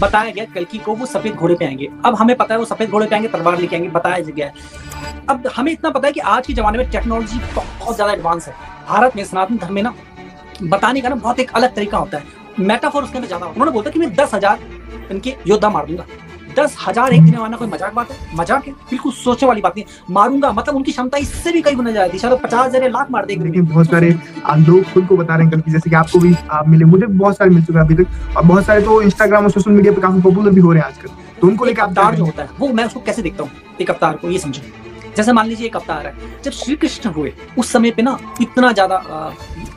बताया गया कल्कि को वो सफेद घोड़े पे आएंगे। अब हमें पता है वो सफेद घोड़े पे आएंगे, तलवार लेके आएंगे, बताया गया है। अब हमें इतना पता है कि आज के जमाने में टेक्नोलॉजी बहुत ज्यादा एडवांस है। भारत में सनातन धर्म में ना बताने का ना बहुत एक अलग तरीका होता है, मेटाफोर उसके अंदर ज्यादा। उन्होंने बोलता कि मैं 10,000 इनके योद्धा मार दूंगा। 10,000 एक दिन मारना कोई मजाक बात है? मजाक है? बिल्कुल सोचने वाली बात नहीं। मारूंगा मतलब उनकी क्षमता इससे भी कई गुना ज्यादा थी, शायद 50,000 लाख मार देंगे। देखिए बहुत सारे लोग खुद को बता रहे हैं कल्कि, जैसे कि आपको भी मिले, मुझे बहुत सारे मिल चुके हैं अभी तक, और बहुत सारे तो इंस्टाग्राम और सोशल मीडिया पे काफी पॉपुलर भी हो रहे हैं आजकल। तो उनको लेकर अवतार जो होता है वो मैं उसको कैसे देखता हूँ, एक अवतार को ये समझो। जैसे मान लीजिए एक अवतार है, जब श्री कृष्ण हुए उस समय पे ना इतना ज्यादा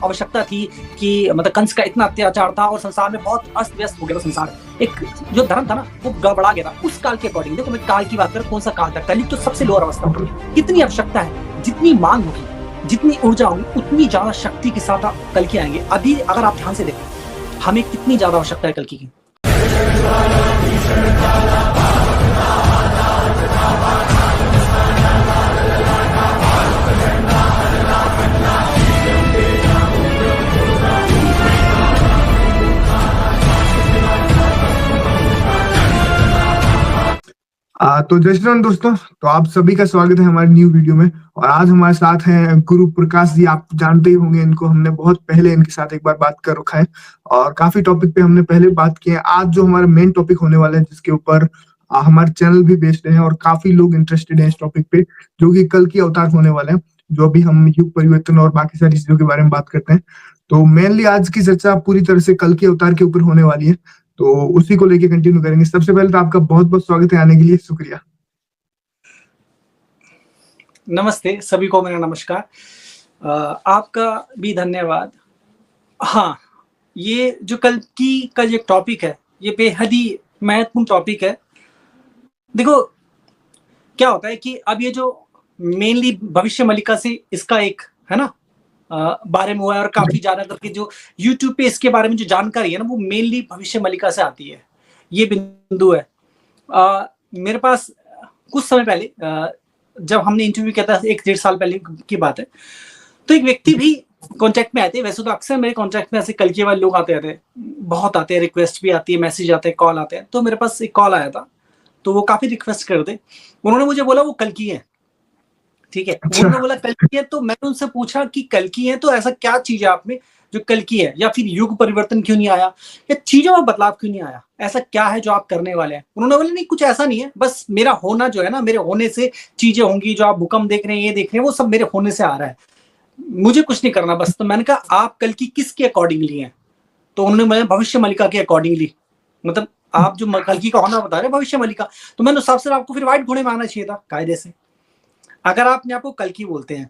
आवश्यकता थी कि मतलब कंस का इतना अत्याचार था और संसार में बहुत अस्त व्यस्त हो गया था संसार। एक जो धर्म था ना वो गड़बड़ा गया था। उस काल के अकॉर्डिंग, देखो मैं काल की बात कर, कौन सा काल था? कलयुग तो सबसे लोअर अवस्था होगी। कितनी आवश्यकता है, जितनी मांग होगी, जितनी ऊर्जा होगी, उतनी ज्यादा शक्ति के साथ कल की आएंगे। अभी अगर आप ध्यान से देखें हमें कितनी ज्यादा आवश्यकता है कल की। तो जय श्री राम दोस्तों, तो आप सभी का स्वागत है हमारी न्यू वीडियो में। और आज हमारे साथ हैं गुरु प्रकाश जी। आप जानते ही होंगे इनको, हमने बहुत पहले इनके साथ एक बार बात कर रखा है और काफी टॉपिक पे हमने पहले बात की है। आज जो हमारा मेन टॉपिक होने वाला है, जिसके ऊपर हमारे चैनल भी बेस्ड है और काफी लोग इंटरेस्टेड है इस टॉपिक पे, जो कि कल की अवतार होने वाले हैं, जो अभी हम युग परिवर्तन और बाकी सारी चीजों के बारे में बात करते हैं। तो मेनली आज की चर्चा पूरी तरह से कल की अवतार के ऊपर होने वाली है, तो उसी को लेके कंटिन्यू करेंगे। सबसे पहले तो आपका बहुत बहुत स्वागत है आने के लिए, शुक्रिया। नमस्ते सभी को, मेरा नमस्कार। आपका भी धन्यवाद। हाँ, ये जो कल की का जो टॉपिक है ये बेहद ही महत्वपूर्ण टॉपिक है। देखो क्या होता है कि अब ये जो मेनली भविष्य मलिका से इसका एक है ना बारे में हुआ है, और काफी ज्यादा करके जो यूट्यूब पे इसके बारे में जो जानकारी है ना वो मेनली भविष्य मलिका से आती है। ये बिंदु है। मेरे पास कुछ समय पहले जब हमने इंटरव्यू किया था, 1-1.5 साल पहले की बात है, तो एक व्यक्ति भी कॉन्टेक्ट में आए थे। वैसे तो अक्सर मेरे कॉन्टेक्ट में ऐसे कल के वाले लोग आते रहते हैं, बहुत आते हैं, रिक्वेस्ट भी आती है, मैसेज आते हैं, कॉल आते हैं। तो मेरे पास एक कॉल आया था, तो वो काफी रिक्वेस्ट कर रहे थे। उन्होंने मुझे बोला वो कल की है, ठीक है। उन्होंने बोला कल की है, तो मैंने उनसे पूछा कि कल की है तो ऐसा क्या चीज है आप में जो कल की है, या फिर युग परिवर्तन क्यों नहीं आया, या चीजों में बदलाव क्यों नहीं आया, ऐसा क्या है जो आप करने वाले हैं? उन्होंने बोला नहीं कुछ ऐसा नहीं है, बस मेरा होना जो है ना, मेरे होने से चीजें होंगी। जो आप भूकंप देख रहे हैं, ये देख रहे हैं, वो सब मेरे होने से आ रहा है, मुझे कुछ नहीं करना बस। तो मैंने कहा आप कल की किसके अकॉर्डिंगली हैं? तो उन्होंने मुझे भविष्य मलिका के अकॉर्डिंगली, मतलब आप जो कल की का होना बता रहे हैं भविष्य मलिका, तो मैंने उस हिसाब से आपको फिर व्हाइट घोड़े में आना चाहिए था कायदे से। अगर आप अपने आपको कल की बोलते हैं,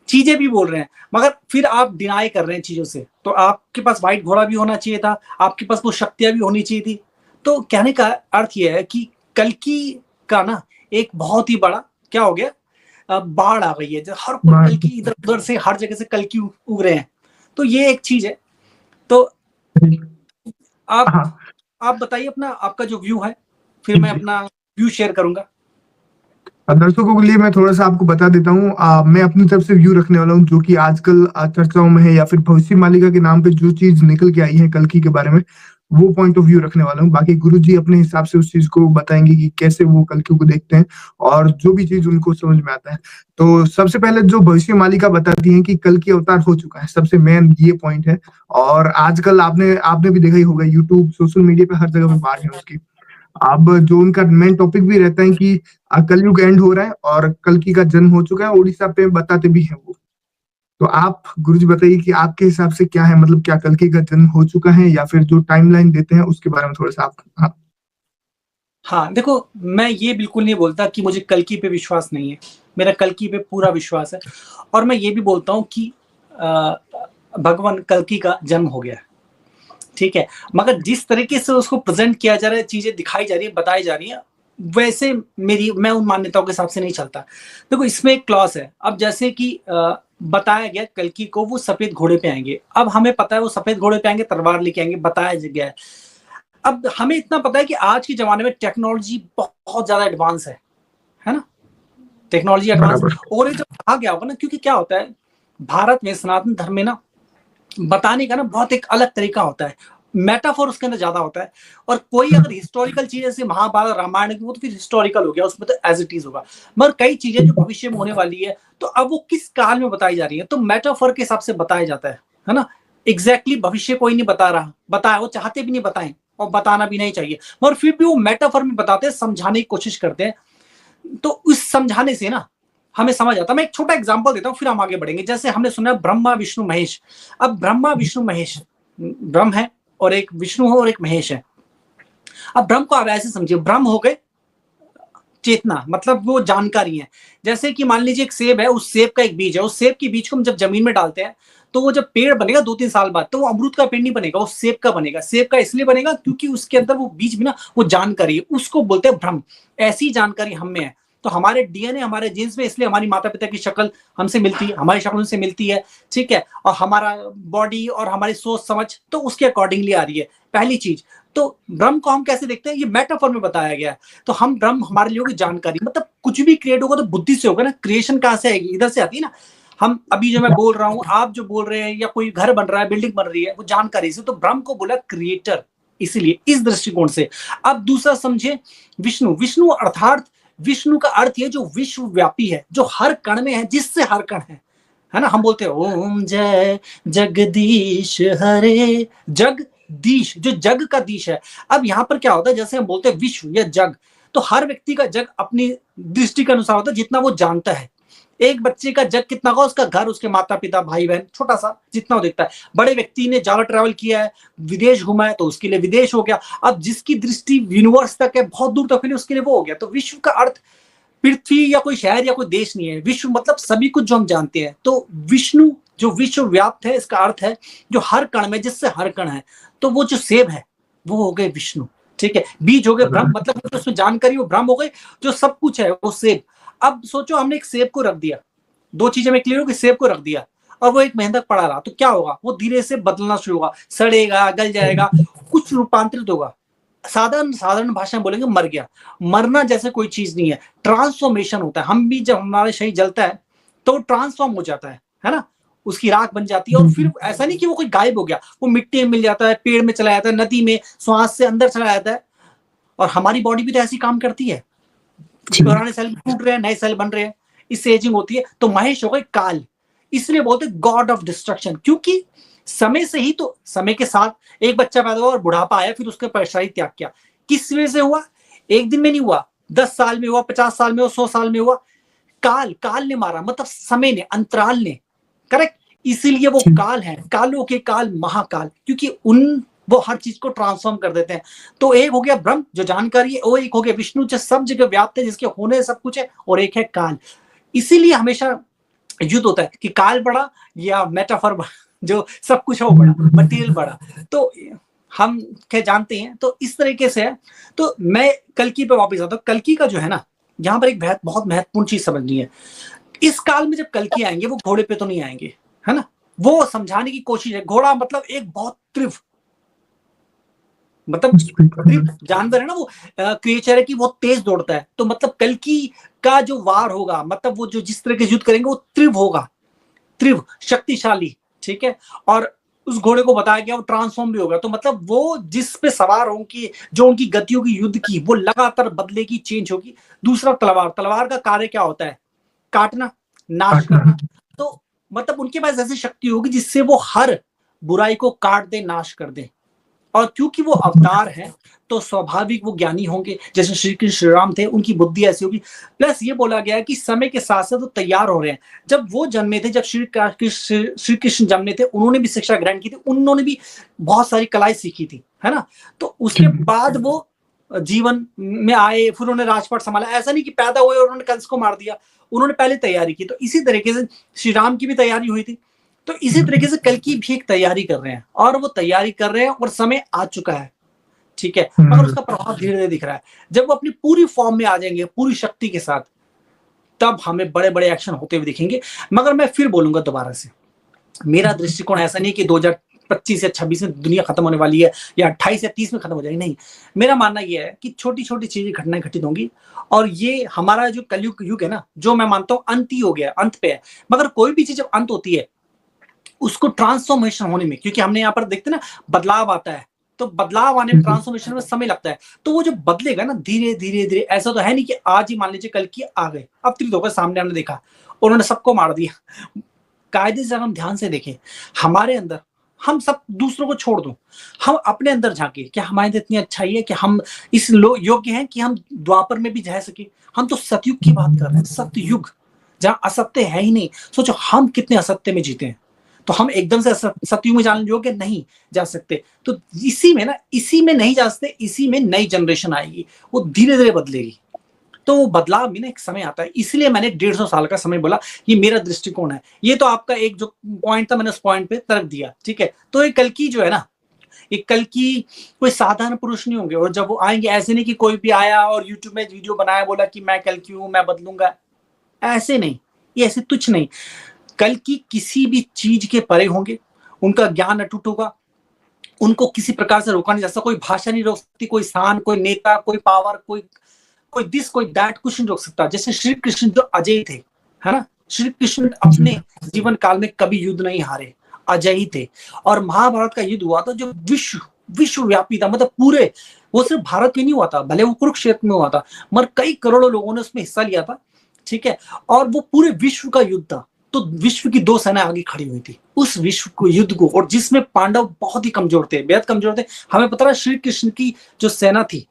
चीजें भी बोल रहे हैं, मगर फिर आप डिनाई कर रहे हैं चीजों से, तो आपके पास व्हाइट घोड़ा भी होना चाहिए था, आपके पास वो शक्तियां भी होनी चाहिए थी। तो कहने का अर्थ यह है कि कल की का ना एक बहुत ही बड़ा क्या हो गया, बाढ़ आ गई है, जो हर कोई कल की इधर उधर से हर जगह से कल की उग रहे हैं। तो ये एक चीज है। तो आप बताइए अपना, आपका जो व्यू है, फिर मैं अपना व्यू शेयर करूंगा। दर्शकों के लिए मैं थोड़ा सा आपको बता देता हूँ, मैं अपनी तरफ से व्यू रखने वाला हूँ, जो कि आजकल चर्चाओं में है, या फिर भविष्य मालिका के नाम पे जो चीज निकल के आई है कल्कि के बारे में, वो पॉइंट ऑफ व्यू रखने वाला हूँ। बाकी गुरुजी अपने हिसाब से उस चीज को बताएंगे कि कैसे वो कल्कि को देखते हैं और जो भी चीज उनको समझ में आता है। तो सबसे पहले जो भविष्य मालिका बताती है कि कल की अवतार हो चुका है, सबसे मेन ये पॉइंट है। और आजकल आपने भी देखा ही होगा, यूट्यूब सोशल मीडिया पे हर जगह पे बाढ़ है उसकी। अब जो उनका मेन टॉपिक भी रहता है कि कलयुग एंड हो रहा है और कल्कि का जन्म हो चुका है, उड़ीसा पे बताते भी हैं वो। तो आप गुरुजी बताइए कि आपके हिसाब से क्या है, मतलब क्या कल्कि का जन्म हो चुका है, या फिर जो टाइमलाइन देते हैं उसके बारे में थोड़ा सा आप। हाँ देखो, मैं ये बिल्कुल नहीं बोलता कि मुझे कल्कि पे विश्वास नहीं है, मेरा कल्कि पे पूरा विश्वास है। और मैं ये भी बोलता हूँ कि भगवान कल्कि का जन्म हो गया, ठीक है। मगर जिस तरीके से उसको प्रेजेंट किया जा रहा है, चीजें दिखाई जा रही है, बताई जा रही है, वैसे मैं उन मान्यताओं के हिसाब से नहीं चलता। देखो इसमें एक क्लॉज है। अब जैसे कि बताया गया कल्कि को वो सफेद घोड़े पे आएंगे। अब हमें पता है वो सफेद घोड़े पे आएंगे, तलवार लेके आएंगे, बताया गया है। अब हमें इतना पता है कि आज के जमाने में टेक्नोलॉजी बहुत ज्यादा एडवांस है ना, टेक्नोलॉजी एडवांस। और ये जब कहा गया होगा ना, क्योंकि क्या होता है भारत में सनातन धर्म में ना बताने का ना बहुत एक अलग तरीका होता है। मेटाफोर उसके अंदर ज्यादा होता है। और कोई अगर हिस्टोरिकल चीज जैसे महाभारत रामायण की, वो तो फिर हिस्टोरिकल हो गया, उसमें तो एज इट इज होगा। मगर कई चीजें जो भविष्य में होने वाली है, तो अब वो किस काल में बताई जा रही है, तो मेटाफोर के हिसाब से बताया जाता है ना। एग्जैक्टली भविष्य कोई नहीं बता रहा, बताया वो चाहते भी नहीं बताएं, और बताना भी नहीं चाहिए, मगर फिर भी वो मेटाफोर में बताते हैं, समझाने की कोशिश करते हैं। तो उस समझाने से ना हमें समझ आता है। मैं एक छोटा एग्जांपल देता हूँ, फिर हम आगे बढ़ेंगे। जैसे हमने सुना ब्रह्मा विष्णु महेश। अब ब्रह्मा विष्णु महेश, ब्रह्म है और एक विष्णु है और एक महेश है। अब ब्रह्म को आप ऐसे समझिए, ब्रह्म हो गए चेतना, मतलब वो जानकारी है। जैसे कि मान लीजिए एक सेब है, उस सेब का एक बीज है, उस सेब के बीज को हम जब जमीन में डालते हैं, तो वो जब पेड़ बनेगा 2-3 साल बाद, तो वो अमरूद का पेड़ नहीं बनेगा, वो सेब का बनेगा। सेब का इसलिए बनेगा क्योंकि उसके अंदर वो बीज में ना वो जानकारी है, उसको बोलते हैं ब्रह्म। ऐसी जानकारी हम में है। तो हमारे डीएनए, हमारे जीन्स में, इसलिए हमारी माता पिता की शक्ल हमसे मिलती है, हमारी शक्ल उनसे मिलती है, ठीक है। और हमारा बॉडी और हमारी सोच समझ तो उसके अकॉर्डिंगली आ रही है, पहली चीज। तो ब्रह्म को हम कैसे देखते हैं, ये मेटाफोर में बताया गया है। तो हम ब्रह्म हमारे लिए होगी जानकारी, मतलब कुछ भी क्रिएट होगा तो बुद्धि से होगा ना, क्रिएशन कहां से आएगी, इधर से आती है ना। हम अभी जो मैं बोल रहा हूँ, आप जो बोल रहे हैं, या कोई घर बन रहा है, बिल्डिंग बन रही है, वो जानकारी से। तो ब्रह्म को बोला क्रिएटर, इसीलिए इस दृष्टिकोण से। अब दूसरा समझे विष्णु। विष्णु अर्थात, विष्णु का अर्थ ये जो विश्वव्यापी है, जो हर कण में है, जिससे हर कण है ना। हम बोलते हैं ओम जय जगदीश हरे, जगदीश, जो जग का दीश है। अब यहां पर क्या होता है, जैसे हम बोलते हैं विश्व या जग, तो हर व्यक्ति का जग अपनी दृष्टि के अनुसार होता है, जितना वो जानता है। एक बच्चे का जग कितना होगा, उसका घर, उसके माता पिता, भाई बहन, छोटा सा जितना वो देखता है। बड़े व्यक्ति ने ज्यादा ट्रैवल किया है, विदेश घुमा है, तो उसके लिए विदेश हो गया। अब जिसकी दृष्टि यूनिवर्स तक है, बहुत दूर तक है, उसके लिए वो हो गया। तो विश्व का अर्थ पृथ्वी या कोई शहर या कोई देश नहीं है। विश्व मतलब सभी कुछ जो हम जानते हैं। तो विष्णु जो विश्व व्याप्त है, इसका अर्थ है जो हर कण में, जिससे हर कण है। तो वो जो सेब है वो हो गए विष्णु, ठीक है। बीज हो गए ब्रह्म, मतलब जो उसमें जानकारी, वो ब्रह्म हो गए। जो सब कुछ है वो सेब। अब सोचो, हमने एक सेब को रख दिया, दो चीजें में क्लियर हो कि सेब को रख दिया और वो एक महीने तक पड़ा रहा, तो क्या होगा, वो धीरे से बदलना शुरू होगा, सड़ेगा, गल जाएगा, कुछ रूपांतरित होगा। साधारण साधारण भाषा में बोलेंगे मर गया। मरना जैसे कोई चीज नहीं है, ट्रांसफॉर्मेशन होता है। हम भी जब हमारा शरीर जलता है तो ट्रांसफॉर्म हो जाता है ना, उसकी राख बन जाती है। और फिर ऐसा नहीं कि वो कोई गायब हो गया, वो मिट्टी में मिल जाता है, पेड़ में चला जाता है, नदी में, श्वास से अंदर चला जाता है। और हमारी बॉडी भी तो ऐसी काम करती है, पुराने सेल टूट रहे हैं, नए सेल बन रहे हैं, इससे एजिंग होती है। तो महेश हो गए काल, इसलिए बोलते गॉड ऑफ डिस्ट्रक्शन, क्योंकि समय से ही, तो समय के साथ एक बच्चा पैदा हुआ और बुढ़ापा आया, फिर उसके शरीर त्याग किया। किस वजह से हुआ, एक दिन में नहीं हुआ, 10 साल में हुआ, 50 साल में हुआ, 100 साल में हुआ। काल, काल ने मारा, मतलब समय ने, अंतराल ने, करेक्ट। इसीलिए वो काल है, कालों के काल, महाकाल, क्योंकि उन वो हर चीज को ट्रांसफॉर्म कर देते हैं। तो एक हो गया ब्रह्म जो जानकारी है, और एक हो गया विष्णु जो सब जगह व्याप्त है, जिसके होने सब कुछ है, और एक है काल। इसीलिए हमेशा युद्ध होता है कि काल बड़ा या मेटाफर बड़ा, जो सब कुछ है वो बड़ा, मटेरियल बड़ा। तो हम क्या जानते हैं, तो इस तरीके से है। तो मैं कल्कि पे वापस आता हूँ। कल्कि का जो है ना, यहाँ पर एक बहुत महत्वपूर्ण चीज समझनी है। इस काल में जब कल्कि आएंगे, वो घोड़े पे तो नहीं आएंगे, है ना। वो समझाने की कोशिश है, घोड़ा मतलब एक बहुत तीव्र, मतलब जानवर है ना, वो क्रिएचर है कि वो तेज दौड़ता है। तो मतलब कल्कि का जो वार होगा, मतलब वो जो जिस तरह के युद्ध करेंगे, वो तीव्र होगा, तीव्र, शक्तिशाली, ठीक है। और उस घोड़े को बताया गया वो ट्रांसफॉर्म भी होगा। तो मतलब वो जिस पे सवार होंगी, जो उनकी गति होगी युद्ध की, वो लगातार बदलेगी, चेंज होगी। दूसरा तलवार, तलवार का कार्य क्या होता है, काटना, नाश करना। तो मतलब उनके पास ऐसी शक्ति होगी जिससे वो हर बुराई को काट दे, नाश कर दे। और क्योंकि वो अवतार हैं, तो स्वाभाविक वो ज्ञानी होंगे, जैसे श्री कृष्ण श्री राम थे, उनकी बुद्धि ऐसी होगी। प्लस ये बोला गया है कि समय के साथ साथ वो तैयार हो रहे हैं। जब वो जन्मे थे, जब श्री कृष्ण जन्मे थे, उन्होंने भी शिक्षा ग्रहण की थी, उन्होंने भी बहुत सारी कलाएं सीखी थी, है ना। तो उसके बाद वो जीवन में आए, फिर उन्होंने राजपाट संभाला। ऐसा नहीं कि पैदा हुए और उन्होंने कंस को मार दिया, उन्होंने पहले तैयारी की। तो इसी तरीके से श्री राम की भी तैयारी हुई थी। तो इसी तरीके से कल्कि भी एक तैयारी कर रहे हैं, और वो तैयारी कर रहे हैं, और समय आ चुका है, ठीक है। मगर उसका प्रभाव धीरे धीरे दिख रहा है। जब वो अपनी पूरी फॉर्म में आ जाएंगे, पूरी शक्ति के साथ, तब हमें बड़े बड़े एक्शन होते हुए दिखेंगे। मगर मैं फिर बोलूंगा दोबारा से, मेरा दृष्टिकोण ऐसा नहीं कि 2025 या 26 में दुनिया खत्म होने वाली है, या 28 या 30 में खत्म हो जाएगी, नहीं। मेरा मानना यह है कि छोटी छोटी चीजें, घटनाएं घटित होंगी, और ये हमारा जो कलयुग युग है ना, जो मैं मानता हूं अंत ही हो गया, अंत पे है। मगर कोई भी चीज जब अंत होती है, उसको ट्रांसफॉर्मेशन होने में, क्योंकि हमने यहाँ पर देखते ना, बदलाव आता है, तो बदलाव आने में, ट्रांसफॉर्मेशन में समय लगता है। तो वो जो बदलेगा ना धीरे धीरे धीरे, ऐसा तो है नहीं कि आज ही मान लीजिए कल की आ गए, अब त्रित हो गए, सामने हमने देखा उन्होंने सबको मार दिया। कायदे से अगर हम ध्यान से देखें हमारे अंदर, हम सब दूसरों को छोड़ दो, हम अपने अंदर झांके, क्या हमारे अंदर इतनी अच्छाई है कि हम इस योग्य हैं कि हम द्वापर में भी रह सके? हम तो सतयुग की बात कर रहे हैं, सतयुग जहां असत्य है ही नहीं। सोचो हम कितने असत्य में जीते हैं, तो हम एकदम से सतयुग में जाने योग्य नहीं जा सकते। तो इसी में ना, इसी में नहीं जा सकते, इसी में नई जनरेशन आएगी, वो धीरे धीरे बदलेगी। तो वो बदलाव में ना एक समय आता है, इसलिए मैंने 150 साल का समय बोला, ये मेरा दृष्टिकोण है। ये तो आपका एक जो पॉइंट था, मैंने उस पॉइंट पे तर्क दिया, ठीक है। तो ये कल की जो है ना, ये कल की कोई साधारण पुरुष नहीं होंगे, और जब वो आएंगे ऐसे नहीं कि कोई भी आया और यूट्यूब में वीडियो बनाया बोला कि मैं कल की हूं, मैं बदलूंगा, ऐसे नहीं, ये ऐसे तुच्छ नहीं। कल की किसी भी चीज के परे होंगे, उनका ज्ञान अटूट होगा, उनको किसी प्रकार से रोका नहीं जा सकता, कोई भाषा नहीं रोक सकती, कोई स्थान, कोई नेता, कोई पावर, कोई दिस, कोई दैट, कुछ नहीं रोक सकता। जैसे श्री कृष्ण जो अजय थे, है ना, श्री कृष्ण अपने जीवन काल में कभी युद्ध नहीं हारे, अजय ही थे। और महाभारत का युद्ध हुआ था जो विश्वव्यापी था, मतलब पूरे, वो सिर्फ भारत में नहीं हुआ था, भले वो कुरुक्षेत्र में हुआ था, मगर कई करोड़ों लोगों ने उसमें हिस्सा लिया था, ठीक है। और वो पूरे विश्व का युद्ध था, तो विश्व की दो सेनाएं आगे खड़ी हुई थी उस विश्व को युद्ध को, और जिसमें पांडव बहुत ही कमजोर थे, बेहद कमजोर थे। हमें पता है श्री कृष्ण की जो सेना थी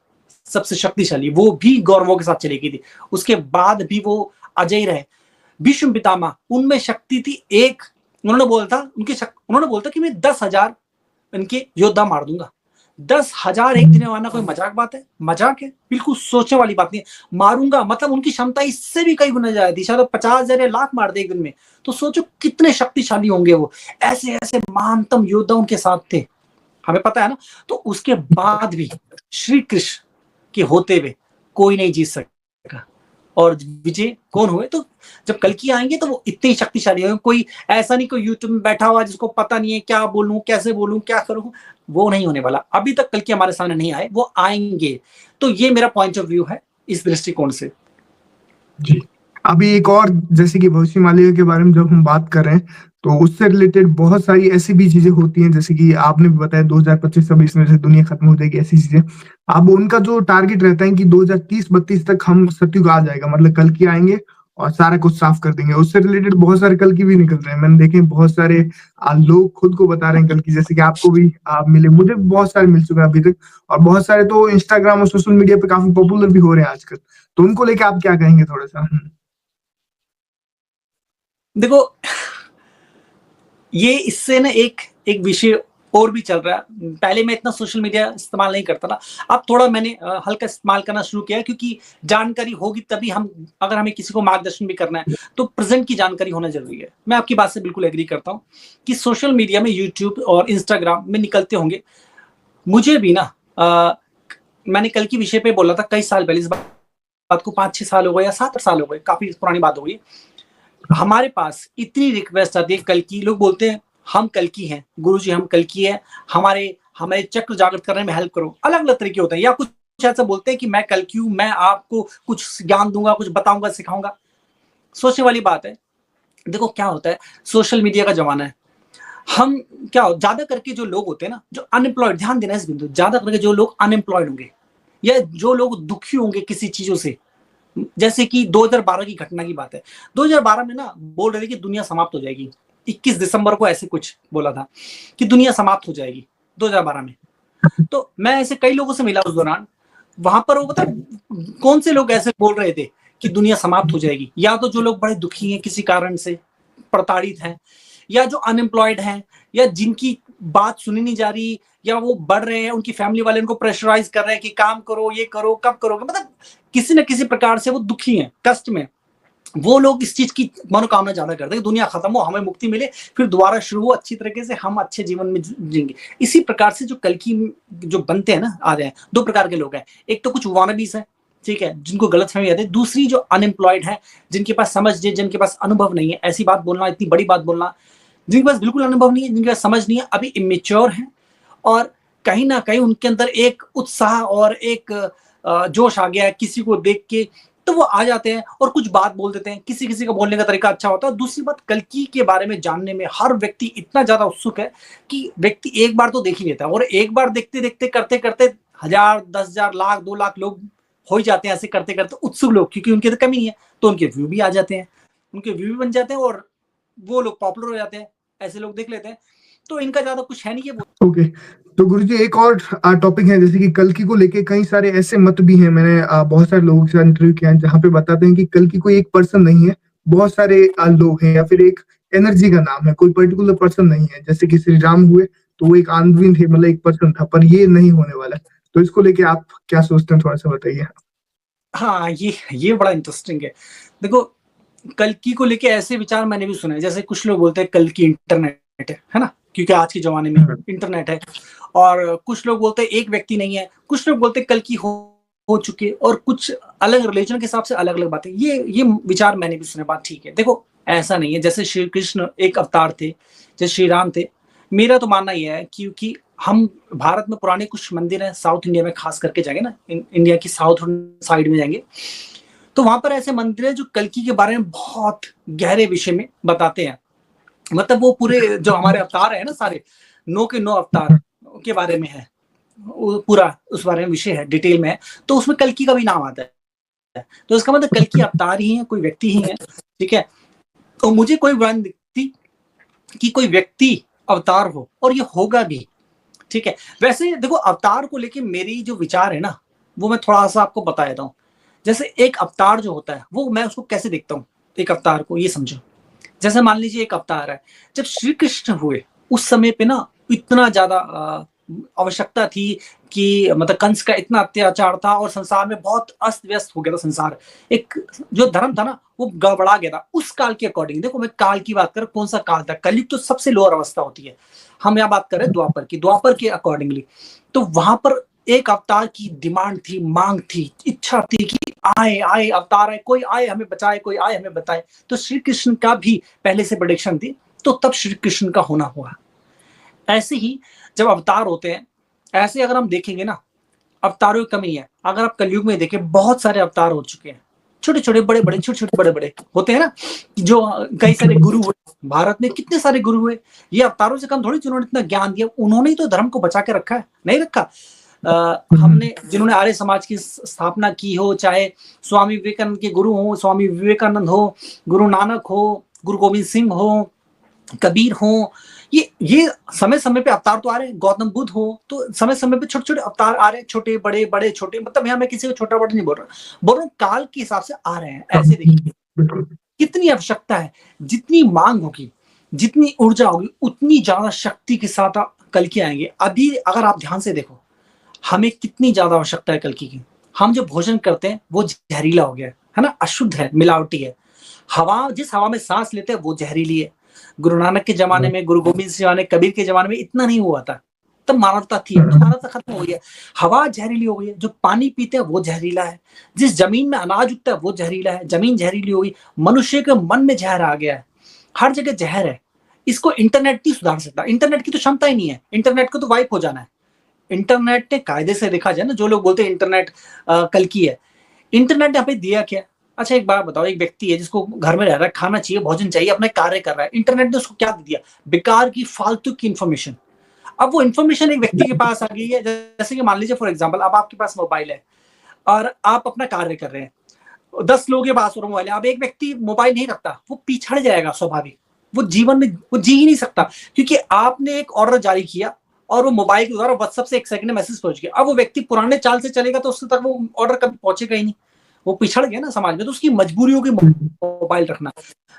सबसे शक्तिशाली, वो भी गौरवों के साथ चली गई थी, उसके बाद भी वो अजय रहे। भीष्म पितामह, उनमें शक्ति थी एक, उन्होंने बोला था कि मैं 10,000 इनके योद्धा मार दूंगा। 10,000 एक दिन में मारना कोई मजाक बात है? मजाक है? बिल्कुल सोचने वाली बात नहीं है। मारूंगा मतलब उनकी क्षमता इससे भी कई गुना ज्यादा थी, शायद 50,000 या लाख मार दे एक दिन में। तो सोचो कितने शक्तिशाली होंगे वो, ऐसे ऐसे महानतम योद्धा उनके साथ थे, हमें पता है ना। तो उसके बाद भी श्री कृष्ण के होते हुए कोई नहीं जीत सका, और विजय कौन हुए? तो जब कल्कि आएंगे तो वो इतने शक्तिशाली होंगे, कोई ऐसा नहीं कोई यूट्यूब में बैठा हुआ जिसको पता नहीं है क्या बोलूं, कैसे बोलूं, क्या करूं, वो नहीं होने वाला। अभी तक कल्कि हमारे सामने नहीं आए, वो आएंगे। तो ये मेरा पॉइंट ऑफ व्यू है इस दृष्टिकोण से। जी, अभी एक और, जैसे कि भविष्य मालिका के बारे में जब हम बात कर रहे हैं, तो उससे रिलेटेड बहुत सारी ऐसी भी चीजें होती हैं, जैसे कि आपने भी बताया 2025-26 में से दुनिया खत्म हो जाएगी, ऐसी चीजें। अब उनका जो टारगेट रहता है कि 2030-32 तक हम सतयुग आ जाएगा, मतलब कल की आएंगे और सारा कुछ साफ कर देंगे। उससे रिलेटेड बहुत सारे कल की भी निकल रहे हैं, मैंने देखे बहुत सारे लोग खुद को बता रहे हैं कल की, जैसे कि आपको भी मिले, मुझे भी बहुत सारे मिल चुके हैं अभी तक, और बहुत सारे तो इंस्टाग्राम और सोशल मीडिया पे काफी पॉपुलर भी हो रहे हैं आजकल। तो उनको लेके आप क्या कहेंगे थोड़ा सा? देखो, ये इससे ना एक विषय और भी चल रहा है। पहले मैं इतना सोशल मीडिया इस्तेमाल नहीं करता था, अब थोड़ा मैंने हल्का इस्तेमाल करना शुरू किया, क्योंकि जानकारी होगी तभी हम, अगर हमें किसी को मार्गदर्शन भी करना है तो प्रेजेंट की जानकारी होना जरूरी है। मैं आपकी बात से बिल्कुल एग्री करता हूँ कि सोशल मीडिया में, यूट्यूब और इंस्टाग्राम में निकलते होंगे। मुझे भी ना मैंने कल की विषय पे बोला था कई साल पहले, इस बात को 5-6 साल हो गए या 7-8 साल हो गए, काफी पुरानी बात हो गई। हमारे पास इतनी रिक्वेस्ट आती है कल की, लोग बोलते हैं हम कल की हैं गुरुजी, हम कल की है, हमारे चक्र जागृत करने में हेल्प करो। अलग अलग तरीके होते हैं, या कुछ ऐसा बोलते हैं कि मैं कल की हूं, मैं आपको कुछ ज्ञान दूंगा, कुछ बताऊंगा, सिखाऊंगा। सोचने वाली बात है। देखो क्या होता है, सोशल मीडिया का जमाना है, हम क्या हो, ज्यादा करके जो लोग होते हैं ना, जो अनएम्प्लॉयड, ध्यान देना इस बिंदु, ज्यादा करके जो लोग अनएम्प्लॉयड होंगे या जो लोग दुखी होंगे किसी चीजों से, जैसे कि 2012 की घटना की बात है। 2012 में ना बोल रहे थे कि दुनिया समाप्त हो जाएगी, 21 दिसंबर को ऐसे कुछ बोला था कि दुनिया समाप्त हो जाएगी 2012 में। तो मैं ऐसे कई लोगों से मिला उस दौरान, वहां पर वो पता कौन से लोग ऐसे बोल रहे थे कि दुनिया समाप्त हो जाएगी? या तो जो लोग बड़े दुखी हैं, किसी कारण से प्रताड़ित हैं, या जो अनएम्प्लॉयड हैं, या जिनकी बात सुनी नहीं जा रही, या वो बढ़ रहे हैं, उनकी फैमिली वाले उनको प्रेशराइज कर रहे हैं कि काम करो, ये करो, कब करोगे, मतलब किसी न किसी प्रकार से वो दुखी हैं, कष्ट में। वो लोग इस चीज की मनोकामना ज्यादा करते हैं कि दुनिया खत्म हो, हमें मुक्ति मिले, फिर दोबारा शुरू हो अच्छी तरीके से, हम अच्छे जीवन में जिएंगे। इसी प्रकार से जो कल की जो बनते हैं ना, आ रहे हैं, दो प्रकार के लोग हैं। एक तो कुछ वानबीस है, ठीक है, जिनको गलत फहमी आती है। दूसरी जो अनएम्प्लॉयड है, जिनके पास समझ नहीं, जिनके पास अनुभव नहीं है, ऐसी बात बोलना, इतनी बड़ी बात बोलना, जिनके पास बिल्कुल अनुभव नहीं है, जिनके पास समझ नहीं है, अभी इमेच्योर है, और कहीं ना कहीं उनके अंदर एक उत्साह और एक जोश आ गया है किसी को देख के, तो वो आ जाते हैं और कुछ बात बोल देते हैं, किसी किसी का बोलने का तरीका अच्छा होता है। दूसरी बात, कल्कि के बारे में जानने में हर व्यक्ति इतना ज्यादा उत्सुक है कि व्यक्ति एक बार तो देख ही लेता है, और एक बार देखते देखते करते करते 1000, 10,000, लाख, 2 लाख लोग हो ही जाते हैं ऐसे करते करते उत्सुक लोग, क्योंकि उनकी तो कमी नहीं है, तो उनके व्यू भी आ जाते हैं, उनके व्यू भी बन जाते हैं और वो लोग पॉपुलर हो जाते हैं, ऐसे लोग देख लेते हैं। तो इनका ज्यादा कुछ है नहीं है। ओके, तो गुरुजी एक और टॉपिक है, जैसे कि कल्कि को लेके कई सारे ऐसे मत भी हैं। मैंने बहुत सारे लोगों के साथ इंटरव्यू किया है जहाँ पे बताते हैं कि कल्कि कोई एक पर्सन नहीं है, बहुत सारे लोग हैं, या फिर एक एनर्जी का नाम है, कोई पर्टिकुलर पर्सन नहीं है। जैसे कि श्री राम हुए तो वो एक आंधवीन थे, मतलब एक पर्सन था, पर ये नहीं होने वाला। तो इसको लेके आप क्या सोचते हैं, थोड़ा सा बताइए। हाँ, ये बड़ा इंटरेस्टिंग है। देखो, कल्कि को लेके ऐसे विचार मैंने भी सुने हैं, जैसे कुछ लोग बोलते हैं कल्कि इंटरनेट है ना, क्योंकि आज के जमाने में इंटरनेट है। और कुछ लोग बोलते हैं एक व्यक्ति नहीं है, कुछ लोग बोलते हैं कल्कि हो चुके, और कुछ अलग रिलीजन के हिसाब से अलग अलग बातें। ये विचार मैंने भी सुने। बात ठीक है। देखो, ऐसा नहीं है, जैसे श्री कृष्ण एक अवतार थे, जैसे श्री राम थे। मेरा तो मानना यह है, क्योंकि हम भारत में पुराने कुछ मंदिर हैं, साउथ इंडिया में खास करके जाएंगे ना, इंडिया की साउथ साइड में जाएंगे, तो वहां पर ऐसे मंदिर है जो कल्कि के बारे में बहुत गहरे विषय में बताते हैं। मतलब वो पूरे जो हमारे अवतार है ना, सारे 9 के 9 अवतार के बारे में है, पूरा उस बारे में विषय है, डिटेल में है। तो उसमें कल्कि का भी नाम आता है, तो इसका मतलब कल्कि अवतार ही है, कोई व्यक्ति ही है। ठीक है। तो मुझे कोई बुराई नहीं दिखती कि कोई व्यक्ति अवतार हो, और ये होगा भी। ठीक है। वैसे देखो, अवतार को लेके मेरी जो विचार है ना, वो मैं थोड़ा सा आपको बता देता हूँ। जैसे एक अवतार जो होता है, वो मैं उसको कैसे देखता हूँ, एक अवतार को, ये समझो। जैसे मान लीजिए एक अवतार है, जब श्री कृष्ण हुए उस समय पे ना इतना ज्यादा आवश्यकता थी कि मतलब कंस का इतना अत्याचार था, और संसार में बहुत अस्त व्यस्त हो गया था संसार। एक जो धर्म था ना, वो गड़बड़ा गया था उस काल के अकॉर्डिंग। देखो, मैं काल की बात कर, कौन सा काल था, कलयुग तो सबसे लोअर अवस्था होती है, हम यहाँ बात कर रहे हैं द्वापर की, द्वापर के अकॉर्डिंगली। तो वहां पर एक अवतार की डिमांड थी, मांग थी, इच्छा थी कि आए आए अवतार आए, कोई आए हमें बचाए, कोई आए हमें बताए। तो श्री कृष्ण का भी पहले से प्रेडिक्शन थी, तो तब श्री कृष्ण का होना हुआ। ऐसे ही जब अवतार होते हैं, ऐसे अगर हम देखेंगे ना, अवतारों की कमी है। अगर आप कलयुग में देखें, बहुत सारे अवतार हो चुके हैं, छोटे छोटे बड़े बड़े, छोटे छोटे बड़े बड़े होते हैं ना, जो कई सारे गुरु हुए भारत में, कितने सारे गुरु हुए। ये अवतारों से कम थोड़ी, जिन्होंने इतना ज्ञान दिया, उन्होंने ही तो धर्म को बचा के रखा है, नहीं रखा। हमने जिन्होंने आर्य समाज की स्थापना की हो, चाहे स्वामी विवेकानंद के गुरु हो, स्वामी विवेकानंद हो, गुरु नानक हो, गुरु गोविंद सिंह हो, कबीर हो, ये समय समय पे अवतार तो आ रहे हैं। गौतम बुद्ध हो, तो समय समय पे छोटे छोटे अवतार आ रहे हैं, छोटे बड़े बड़े छोटे। मतलब यहाँ मैं किसी को छोटा बड़ा नहीं बोल रहा हूँ, काल के हिसाब से आ रहे हैं। ऐसे देखिए कितनी आवश्यकता है, जितनी मांग होगी, जितनी ऊर्जा होगी, उतनी ज्यादा शक्ति के साथ कल्कि आएंगे। अभी अगर आप ध्यान से देखो, हमें कितनी ज्यादा आवश्यकता है कल्कि की। हम जो भोजन करते हैं वो जहरीला हो गया है ना, अशुद्ध है, मिलावटी है। हवा, जिस हवा में सांस लेते हैं वो जहरीली है। गुरु नानक के जमाने में, गुरु गोविंद सिंह ने, कबीर के जमाने में इतना नहीं हुआ था, तब मानवता थी। अब तो मानवता खत्म हो गई है, हवा जहरीली हो गई है, जो पानी पीते हैं वो जहरीला है, जिस जमीन में अनाज उगता है वो जहरीला है, जमीन जहरीली हो गई, मनुष्य के मन में जहर आ गया है, हर जगह जहर है। इसको इंटरनेट नहीं सुधार सकता, इंटरनेट की तो क्षमता ही नहीं है, इंटरनेट को तो वाइप हो जाना है। इंटरनेट ने कायदे से देखा जाए ना, जो लोग बोलते हैं इंटरनेट कल्कि है, इंटरनेट ने हमें दिया क्या? अच्छा एक बात बताओ, एक व्यक्ति है जिसको घर में रह रहा है, खाना चाहिए, भोजन चाहिए, अपने कार्य कर रहा है, इंटरनेट ने उसको क्या दे दिया? बेकार की, फालतू की इंफॉर्मेशन। अब वो इंफॉर्मेशन एक व्यक्ति के पास आ गई है, जैसे कि मान लीजिए फॉर एग्जांपल, अब आपके पास मोबाइल है और आप अपना कार्य कर रहे हैं, 10 लोगों के पास मोबाइल है, अब एक व्यक्ति मोबाइल नहीं रखता, वो पिछड़ जाएगा स्वाभाविक, वो जीवन में वो जी ही नहीं सकता, क्योंकि आपने एक ऑर्डर जारी किया और वो मोबाइल के द्वारा व्हाट्सएप से 1 सेकंड में मैसेज पहुंच गया। अब वो व्यक्ति पुराने चाल से चलेगा तो उससे तक वो ऑर्डर कभी पहुंचेगा ही नहीं, वो पिछड़ गया ना समाज में, तो उसकी मजबूरी होगी मोबाइल रखना।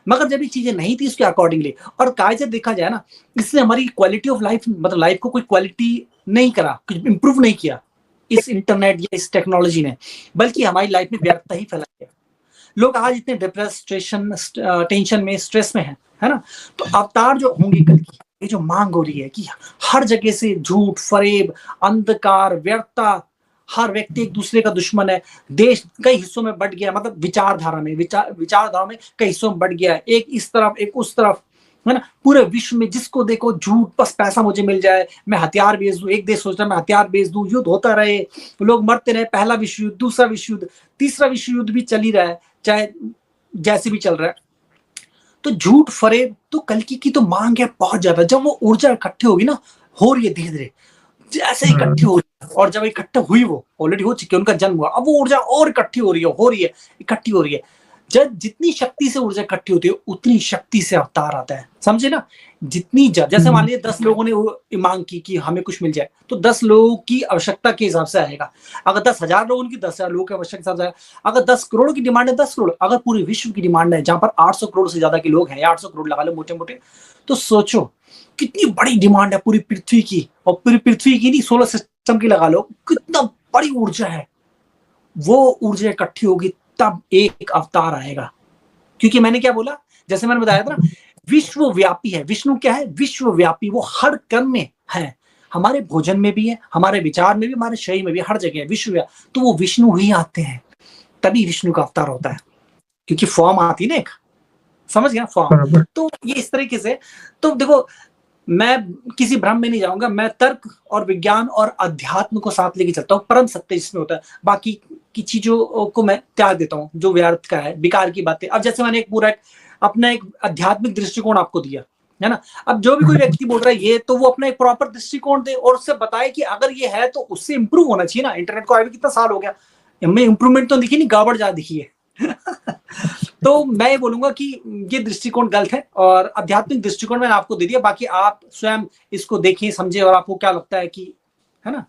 मगर जब ये चीजें नहीं थी उसके अकॉर्डिंगली, और कायदे देखा जाए ना, इससे हमारी क्वालिटी ऑफ लाइफ, मतलब लाइफ को कोई क्वालिटी नहीं करा, कुछ इंप्रूव नहीं किया इस इंटरनेट या इस टेक्नोलॉजी ने, बल्कि हमारी लाइफ में व्यर्थता ही फैला गया। लोग आज इतने डिप्रेस, टेंशन में, स्ट्रेस में है ना। तो अवतार जो होंगे कल की, ये जो मांग हो रही है कि हर जगह से झूठ, फरेब, अंधकार, व्यर्थता, हर व्यक्ति एक दूसरे का दुश्मन है, देश कई हिस्सों में बट गया, मतलब विचारधारा में कई हिस्सों में बट गया है, एक इस तरफ एक उस तरफ, है ना। पूरे विश्व में जिसको देखो झूठ, बस पैसा मुझे मिल जाए, मैं हथियार बेच दूं, एक देश सोच रहा है मैं हथियार बेच दूं, युद्ध होता रहे, लोग मरते रहे, पहला विश्व युद्ध, दूसरा विश्व युद्ध, तीसरा विश्व युद्ध भी चल ही रहा है, चाहे जैसे भी चल रहा है। तो झूठ फरेब, तो कल्कि की तो मांग है बहुत ज्यादा। जब वो ऊर्जा इकट्ठी होगी ना, हो रही है धीरे धीरे, जैसे इकट्ठी हो रही है, और जब इकट्ठा हुई, वो ऑलरेडी हो चुकी है, उनका जन्म हुआ, अब वो ऊर्जा और इकट्ठी हो रही है, हो रही है, इकट्ठी हो रही है। जब जितनी शक्ति से ऊर्जा इकट्ठी होती है, उतनी शक्ति से अवतार आता है, समझे ना। जितनी जैसे मान लीजिए 10 लोगों ने मांग की कि हमें कुछ मिल जाए, तो 10 लोगों की आवश्यकता के हिसाब से आएगा। अगर 10,000 लोगों की 10,000 लोगों की आवश्यकता से आएगा। अगर 10 करोड़ की डिमांड है, 10 करोड़। अगर पूरे विश्व की डिमांड है, जहां पर 800 करोड़ से ज्यादा के लोग हैं, 800 करोड़ लगा लो मोटे मोटे, तो सोचो कितनी बड़ी डिमांड है पूरी पृथ्वी की, और पूरी पृथ्वी की नहीं, सोलर सिस्टम की लगा लो, कितना बड़ी ऊर्जा है। वो ऊर्जा इकट्ठी होगी, तब एक अवतार आएगा। क्योंकि मैंने क्या बोला, जैसे मैंने बताया था ना, विश्वव्यापी है। विष्णु क्या है? विश्वव्यापी। वो हर कण में है, हमारे भोजन में भी है, हमारे विचार में भी, हमारे शरीर में भी, हर जगह है विश्वव्यापी। तो वो विष्णु ही आते हैं, तभी विष्णु का अवतार होता है, क्योंकि फॉर्म आती है ना एक, समझ गया फॉर्म। तो ये इस तरीके से, तो देखो मैं किसी भ्रम में नहीं जाऊंगा, मैं तर्क और विज्ञान और अध्यात्म को साथ लेके चलता हूँ, परम सत्य जिसमें होता है, बाकी की चीजों को मैं त्याग देता हूँ जो व्यर्थ का है, बेकार की बातें। अब जैसे मैंने एक पूरा अपना एक आध्यात्मिक दृष्टिकोण आपको दिया है ना, अब जो भी कोई व्यक्ति बोल रहा है ये, तो वो अपना एक प्रॉपर दृष्टिकोण दे और उससे बताए कि अगर ये है तो उससे इंप्रूव होना चाहिए ना। इंटरनेट को आए भी कितना साल हो गया, हमें इंप्रूवमेंट तो दिखी नहीं, गड़बड़ ज्यादा दिखी है। तो मैं ये बोलूंगा कि ये दृष्टिकोण गलत है, और आध्यात्मिक दृष्टिकोण मैंने आपको दे दिया, बाकी आप स्वयं इसको देखें, समझे, और आपको क्या लगता है कि, है ना।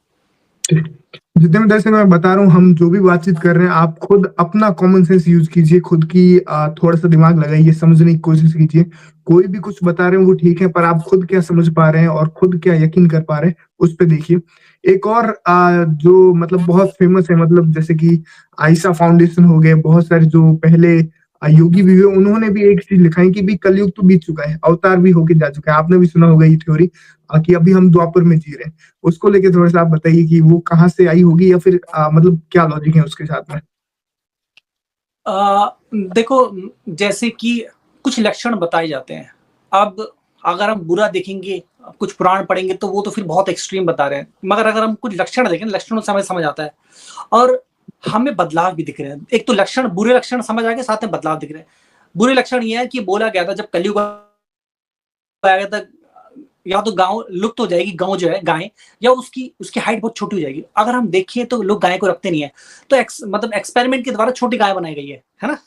जितने जैसे मैं बता रहा हूँ, हम जो भी बातचीत कर रहे हैं, आप खुद अपना कॉमन सेंस यूज कीजिए, खुद की थोड़ा सा दिमाग लगाइए, समझने की कोशिश कीजिए। कोई भी कुछ बता रहे हैं वो ठीक है, पर आप खुद क्या समझ पा रहे हैं और खुद क्या यकीन कर पा रहे हैं, उस पे देखिए। एक और जो मतलब बहुत फेमस है, मतलब जैसे कि आयशा फाउंडेशन हो गए, बहुत सारे जो पहले योगी भी हुए, उन्होंने भी एक चीज लिखा है कि भी कलयुग तो बीत चुका है, अवतार भी होके जा चुका है। आपने भी सुना होगा ये थ्योरी, कि अभी हम द्वापर में जी रहे हैं। उसको लेके थोड़ा सा आप बताइए कि वो कहाँ से आई होगी, या फिर मतलब क्या लॉजिक है उसके साथ में। देखो, जैसे कि कुछ लक्षण बताए जाते हैं। अब अगर हम बुरा देखेंगे, कुछ पुराण पढ़ेंगे, तो वो तो फिर बहुत एक्सट्रीम बता रहे हैं, मगर अगर हम कुछ लक्षण देखें, लक्षणों से हमें समझ आता है, और हमें बदलाव भी दिख रहे हैं। एक तो लक्षण, बुरे लक्षण समझ आ गए, साथ में बदलाव दिख रहे हैं। बुरे लक्षण ये है कि बोला गया था जब कलयुग आया था, या तो गांव लुप्त हो जाएगी, गांव जो है गाय, या उसकी उसकी हाइट बहुत छोटी हो जाएगी। अगर हम देखें तो लोग गाय को रखते नहीं है, तो मतलब एक्सपेरिमेंट के द्वारा छोटी गाय बनाई गई है ना।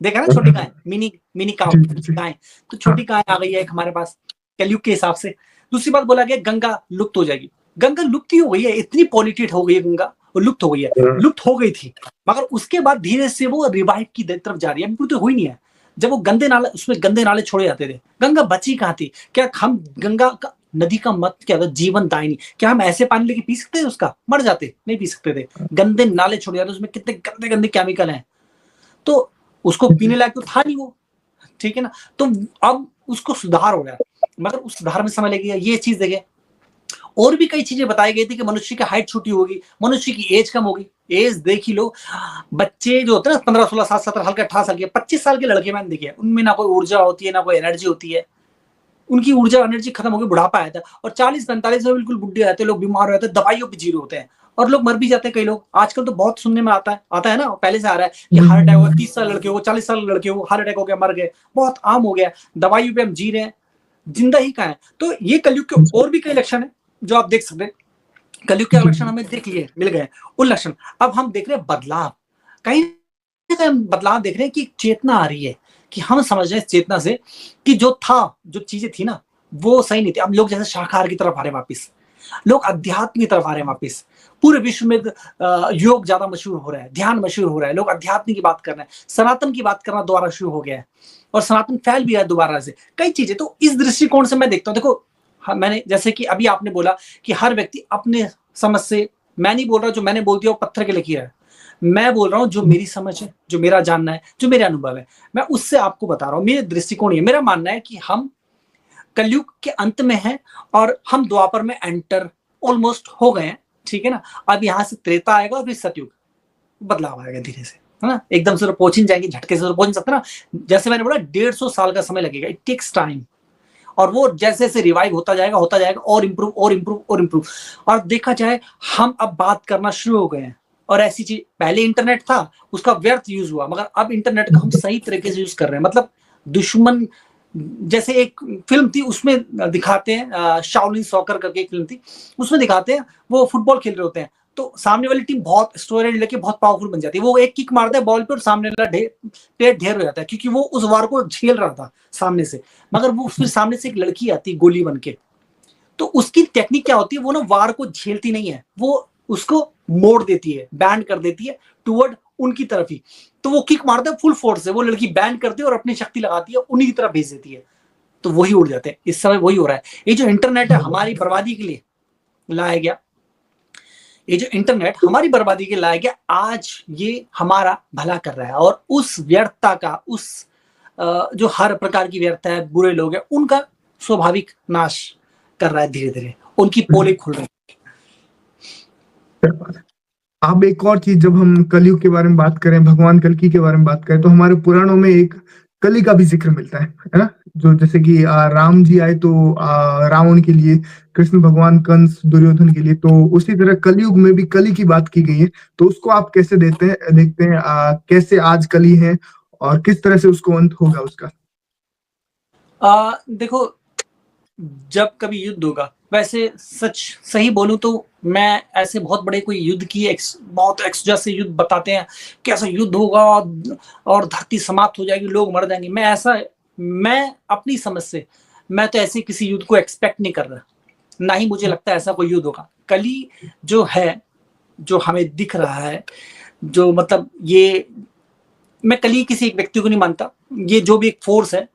देखा ना, छोटी गाय, मिनी मिनी काउ गाय, तो छोटी गाय आ गई है एक हमारे पास कलयुग के हिसाब से। दूसरी बात बोला गया गंगा लुप्त हो जाएगी। गंगा लुप्त ही हो गई है, इतनी पॉल्यूटेड हो गई है गंगा, वो लुप्त हो गई है, लुप्त हो गई थी, मगर उसके बाद धीरे से वो रिवाइव की तरफ जा रही है। अभी तो हुई नहीं है। जब वो गंदे नाले, उसमें गंदे नाले छोड़े जाते थे, गंगा बची कहाँ थी? क्या हम गंगा का, नदी का मत क्या था? जीवन दायिनी। क्या हम ऐसे पानी लेके पी सकते थे उसका? मर जाते, नहीं पी सकते थे। गंदे नाले छोड़े जाते, उसमें कितने गंदे गंदे केमिकल हैं, तो उसको पीने लायक तो था नहीं वो, ठीक है ना। तो अब उसको सुधार हो गया, मगर उस सुधार में समय लगेगा। ये चीज देखे, और भी कई चीजें बताई गई थी कि मनुष्य की हाइट छोटी होगी, मनुष्य की एज कम होगी। एज देख ही लो, बच्चे जो होते हैं ना 15 16 7 17 हल्के 18 साल के, 25 साल के लड़के मैंने देखे, उनमें ना कोई ऊर्जा होती है, ना कोई एनर्जी होती है। उनकी ऊर्जा एनर्जी खत्म होकर बुढ़ापा आया था, और 40 45 में बिल्कुल बुढ़े रहते, लोग बीमार हो जाते हैं, दवाइयों पे जीरो होते हैं, और लोग मर भी जाते हैं कई लोग। आजकल तो बहुत सुनने में आता है ना, पहले से आ रहा है कि हार्ट अटैक हुआ, 30 साल लड़के हो, 40 साल लड़के हो, हार्ट अटैक हो गया, मर गए, बहुत आम हो गया। दवाइयों पे हम जी रहे हैं, जिंदा ही कहाँ है। तो ये कलयुग के और भी कई लक्षण है जो आप देख सकते हैं। कलयुग के लक्षण हमें देख लिए, मिल गए उन लक्षण। अब हम देख रहे हैं बदलाव, कहीं ना कहीं बदलाव देख रहे हैं कि चेतना आ रही है, कि हम समझ रहे हैं इस चेतना से कि जो था, जो चीजें थी ना, वो सही नहीं थी। अब लोग जैसे शाकाहार की तरफ आ रहे हैं वापिस, लोग अध्यात्म की तरफ आ रहे हैं वापिस। पूरे विश्व में योग ज्यादा मशहूर हो रहा है, ध्यान मशहूर हो रहा है, लोग अध्यात्म की बात कर रहे हैं, सनातन की बात करना दोबारा शुरू हो गया है, और सनातन फैल भी है दोबारा से कई चीजें। तो इस दृष्टिकोण से मैं देखता हूँ। देखो, मैंने जैसे कि अभी आपने बोला कि हर व्यक्ति अपने समझ से, मैं नहीं बोल रहा जो मैंने बोल दिया वो पत्थर के लकीर है, मैं बोल रहा हूँ जो मेरी समझ है, जो मेरा जानना है, जो मेरे अनुभव है, मैं उससे आपको बता रहा हूँ। मेरे दृष्टिकोण ये, मेरा मानना है कि हम कलयुग के अंत में हैं, और हम द्वापर में एंटर ऑलमोस्ट हो गए हैं, ठीक है ना। अब यहाँ से त्रेता आएगा और फिर सतयुग, बदलाव आएगा धीरे से, है ना। एकदम से तो पहुंच ही जाएंगे, झटके से तो पहुंच नहीं सकते ना। जैसे मैंने बोला 150 साल का समय लगेगा, इट टेक्स टाइम। और वो जैसे जैसे रिवाइव होता जाएगा और इम्प्रूव और इम्प्रूव और इम्प्रूव। और देखा जाए हम अब बात करना शुरू हो गए हैं, और ऐसी चीज पहले इंटरनेट था उसका व्यर्थ यूज हुआ, मगर अब इंटरनेट का हम सही तरीके से यूज कर रहे हैं। मतलब दुश्मन, जैसे एक फिल्म थी उसमें दिखाते हैं, शाओलिन सॉकर करके एक फिल्म थी, उसमें दिखाते हैं वो फुटबॉल खेल रहे होते हैं, तो सामने वाली टीम बहुत स्टोरेज लेके बहुत पावरफुल बन जाती है, वो एक किक मारता है बॉल पे और सामने वाला पेट ढेर हो जाता है, क्योंकि वो उस वार को झेल रहा था सामने से। मगर वो फिर सामने से एक लड़की आती है गोली बन के, तो उसकी टेक्निक क्या होती है, वो ना वार को झेलती नहीं है, वो उसको मोड़ देती है, बैंड कर देती है टुवर्ड उनकी तरफ ही। तो वो किक मारता है फुल फोर्स से, वो लड़की बैंड करती है और अपनी शक्ति लगाती है, उन्हीं की तरफ भेज देती है, तो वही उड़ जाते हैं। इस समय वही हो रहा है। ये जो इंटरनेट है हमारी बर्बादी के लिए लाया गया, ये जो इंटरनेट हमारी बर्बादी के लिए लाया गया, आज ये हमारा भला कर रहा है, और उस व्यर्थता का, उस जो हर प्रकार की व्यर्थता है, बुरे लोग हैं, उनका स्वाभाविक नाश कर रहा है धीरे धीरे, उनकी पोले खुल रही है। अब एक और चीज, जब हम कलयुग के बारे में बात करें, भगवान कल्कि के बारे में बात करें, तो हमारे पुराणों में एक कली का भी जिक्र मिलता है ना? जो जैसे कि राम जी आए तो रावण के लिए, कृष्ण भगवान कंस दुर्योधन के लिए, तो उसी तरह कलयुग में भी कली की बात की गई है। तो उसको आप कैसे देखते हैं, कैसे आज कली है और किस तरह से उसको अंत होगा उसका? देखो, जब कभी युद्ध होगा, वैसे सच सही बोलूं तो मैं ऐसे बहुत बड़े कोई युद्ध की बहुत जैसे युद्ध बताते हैं कैसा युद्ध होगा और धरती समाप्त हो जाएगी, लोग मर जाएंगे, मैं अपनी समझ से मैं तो ऐसे किसी युद्ध को एक्सपेक्ट नहीं कर रहा, ना ही मुझे लगता है ऐसा कोई युद्ध होगा। कली जो है, जो हमें दिख रहा है, जो मतलब ये, मैं कली किसी एक व्यक्ति को नहीं मानता, ये जो भी एक फोर्स है,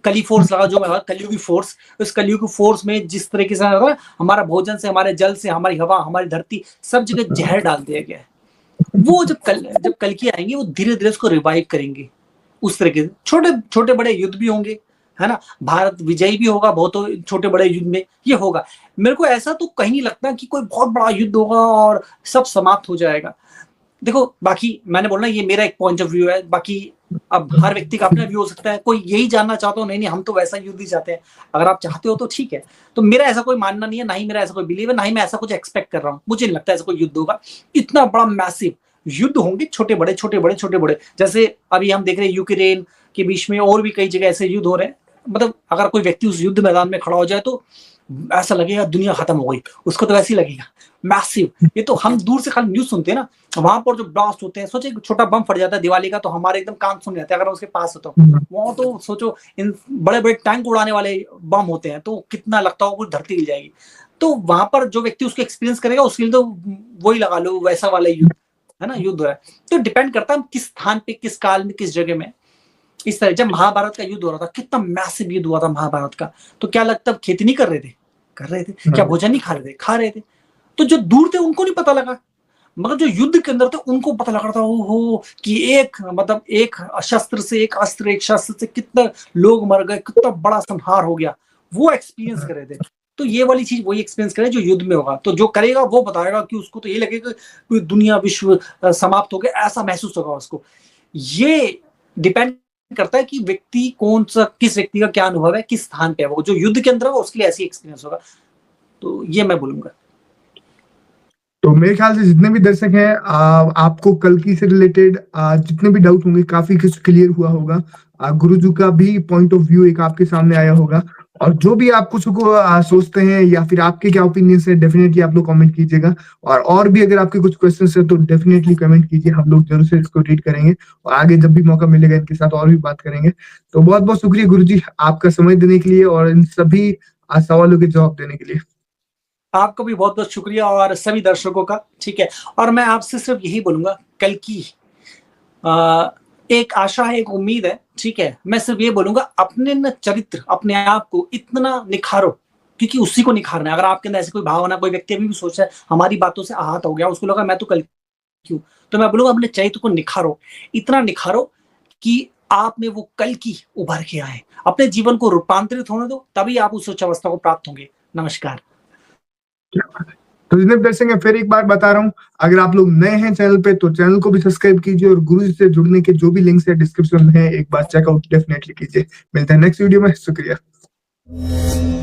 कली फोर्स लगा जो मैं, कलयुगी फोर्स, उस कलयुगी फोर्स में जिस तरीके से हमारा भोजन से, हमारे जल से, हमारी हवा, हमारी धरती, सब जगह जहर डाल दिया गया है। वो जब कल की आएंगे, वो धीरे धीरे उसको रिवाइव करेंगे। उस तरीके से छोटे छोटे बड़े युद्ध भी होंगे, है ना, भारत विजयी भी होगा बहुत छोटे बड़े युद्ध में, ये होगा। मेरे को ऐसा तो कहीं नहीं लगता कि कोई बहुत बड़ा युद्ध होगा और सब समाप्त हो जाएगा। देखो, बाकी मैंने बोला ये मेरा एक पॉइंट ऑफ व्यू है, बाकी अब हर व्यक्ति का अपना व्यू हो सकता है, कोई यही जानना चाहता हो, नहीं हम तो वैसा युद्ध ही चाहते हैं, अगर आप चाहते हो तो ठीक है। तो मेरा ऐसा कोई मानना नहीं है, ना ही मेरा ऐसा कोई बिलीव है, ना ही मैं ऐसा कुछ एक्सपेक्ट कर रहा हूँ, मुझे नहीं लगता ऐसा कोई युद्ध होगा। इतना बड़ा मैसिव युद्ध होंगे, छोटे बड़े छोटे बड़े छोटे बड़े, जैसे अभी हम देख रहे हैं यूक्रेन के बीच में और भी कई जगह ऐसे युद्ध हो रहे हैं। मतलब अगर कोई व्यक्ति उस युद्ध मैदान में खड़ा हो जाए तो ऐसा लगेगा दुनिया खत्म हो गई, उसको तो ऐसे ही लगेगा मैसिव। ये तो हम दूर से खाली न्यूज सुनते हैं ना, वहां पर जो ब्लास्ट होते हैं, सोचे छोटा बम फट जाता है दिवाली का तो हमारे एकदम कान सुन जाते हैं, अगर उसके पास हो तो। वहां तो सोचो इन बड़े बड़े टैंक उड़ाने वाले बम होते हैं, तो कितना लगता हो पूरी धरती हिल जाएगी। तो वहां पर जो व्यक्ति उसको एक्सपीरियंस करेगा उसके लिए तो वही लगा लो, वैसा वाला युद्ध है ना, युद्ध हो रहा है। तो डिपेंड करता है किस स्थान पे, किस काल में, किस जगह में। इस तरह जब महाभारत का युद्ध हो रहा था, कितना मैसिव युद्ध हुआ था महाभारत का, तो क्या लगता है खेती नहीं कर रहे थे? कर रहे थे। क्या भोजन नहीं खा रहे थे? खा रहे थे। तो जो दूर थे उनको नहीं पता लगा, मगर जो युद्ध के अंदर थे उनको पता लग रहा था, ओहो, कि एक मतलब एक शस्त्र से, एक अस्त्र, एक शस्त्र से कितने लोग मर गए, कितना बड़ा संहार हो गया, वो एक्सपीरियंस कर रहे थे। तो ये वाली चीज वही एक्सपीरियंस करे जो युद्ध में होगा। तो जो करेगा वो बताएगा कि उसको तो ये लगेगा कि दुनिया विश्व समाप्त हो गया, ऐसा महसूस होगा उसको। ये डिपेंड करता है कि व्यक्ति कौन सा, किस व्यक्ति का क्या अनुभव है, किस स्थान पे है वो, जो युद्ध के अंदर होगा उसके लिए ऐसी एक्सपीरियंस होगा। तो ये मैं बोलूंगा। तो मेरे ख्याल से जितने भी दर्शक हैं, आपको कल्कि से रिलेटेड जितने भी डाउट होंगे काफी कुछ क्लियर हुआ होगा। गुरुजी का भी पॉइंट ऑफ व्यू एक आपके सामने आया होगा, और जो भी आप कुछ को सोचते हैं या फिर आपके क्या ओपिनियन है, डेफिनेटली आप लोग कमेंट कीजिएगा। और भी अगर आपके कुछ क्वेश्चन है तो डेफिनेटली कमेंट कीजिए, हम लोग जरूर से इसको रीड करेंगे और आगे जब भी मौका मिलेगा इनके साथ और भी बात करेंगे। तो बहुत बहुत शुक्रिया गुरुजी आपका समय देने के लिए और इन सभी सवालों के जवाब देने के लिए। आपको भी बहुत बहुत शुक्रिया और सभी दर्शकों का, ठीक है। और मैं आपसे सिर्फ यही बोलूंगा, कल की एक आशा है, एक उम्मीद है, ठीक है। मैं सिर्फ ये बोलूंगा, अपने न चरित्र, अपने आप को इतना निखारो, क्योंकि उसी को निखारना है। अगर आपके अंदर ऐसी कोई भावना, कोई व्यक्ति अभी भी सोच रहा है, हमारी बातों से आहत हो गया, उसको लगा मैं तो कल क्यों, तो मैं बोलूंगा अपने चरित्र को निखारो, इतना निखारो कि आप में वो कल की उभर के आए। अपने जीवन को रूपांतरित होने दो, तभी आप उस उच्च अवस्था को प्राप्त होंगे। नमस्कार। तो जितने दर्शक हैं, फिर एक बार बता रहा हूँ, अगर आप लोग नए हैं चैनल पे तो चैनल को भी सब्सक्राइब कीजिए और गुरु से जुड़ने के जो भी लिंक्स है डिस्क्रिप्शन में है, एक बार चेकआउट डेफिनेटली कीजिए। मिलते हैं नेक्स्ट वीडियो में। शुक्रिया। है।